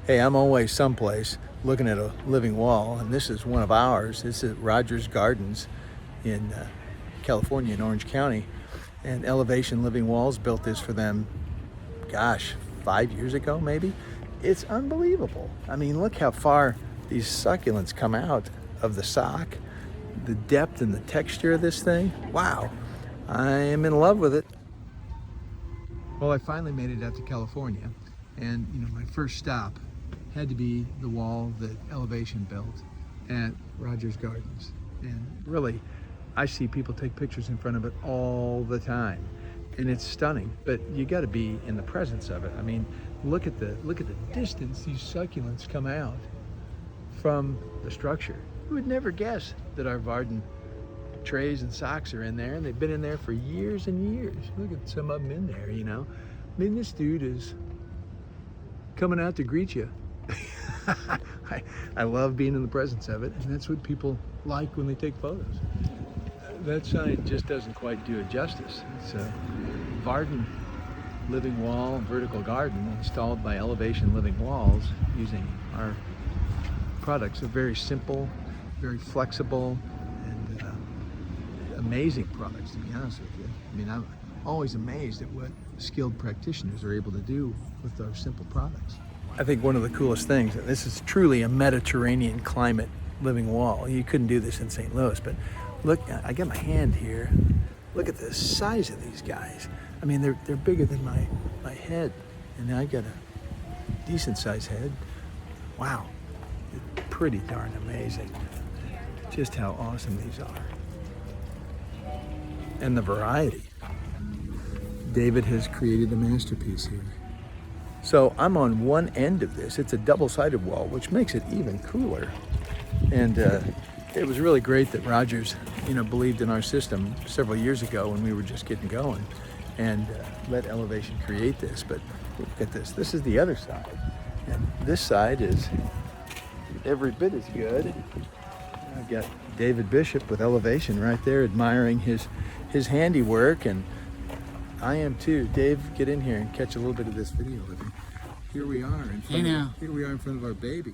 Hey, I'm always someplace looking at a living wall, and this is one of ours. This is Rogers Gardens in California, in Orange County. And Elevation Living Walls built this for them, gosh, 5 years ago maybe. It's unbelievable. I mean, look how far these succulents come out of the sock. The depth and the texture of this thing, wow. I am in love with it. Well, I finally made it out to California, and my first stop had to be the wall that Elevation built at Rogers Gardens. And really, I see people take pictures in front of it all the time, and it's stunning. But you got to be in the presence of it. I mean, look at the distance these succulents come out from the structure. You would never guess that our Varden trays and socks are in there, and they've been in there for years and years. Look at some of them in there, I mean, this dude is coming out to greet you. I love being in the presence of it, and that's what people like when they take photos. That sign just doesn't quite do it justice. It's a Varden living wall, vertical garden installed by Elevation Living Walls using our products. They're very simple, very flexible, and amazing products, to be honest with you. I mean, I'm always amazed at what skilled practitioners are able to do with our simple products. I think one of the coolest things, this is truly a Mediterranean climate living wall. You couldn't do this in St. Louis, but look, I got my hand here. Look at the size of these guys. I mean, they're bigger than my head, and I got a decent sized head. Wow, it's pretty darn amazing just how awesome these are. And the variety. David has created a masterpiece here. So I'm on one end of this. It's a double-sided wall, which makes it even cooler. And it was really great that Rogers, believed in our system several years ago when we were just getting going, and let Elevation create this. But look at this. This is the other side, and this side is every bit as good. I've got David Bishop with Elevation right there, admiring his handiwork, and I am too. Dave, get in here and catch a little bit of this video with me. Here we are in front of our baby.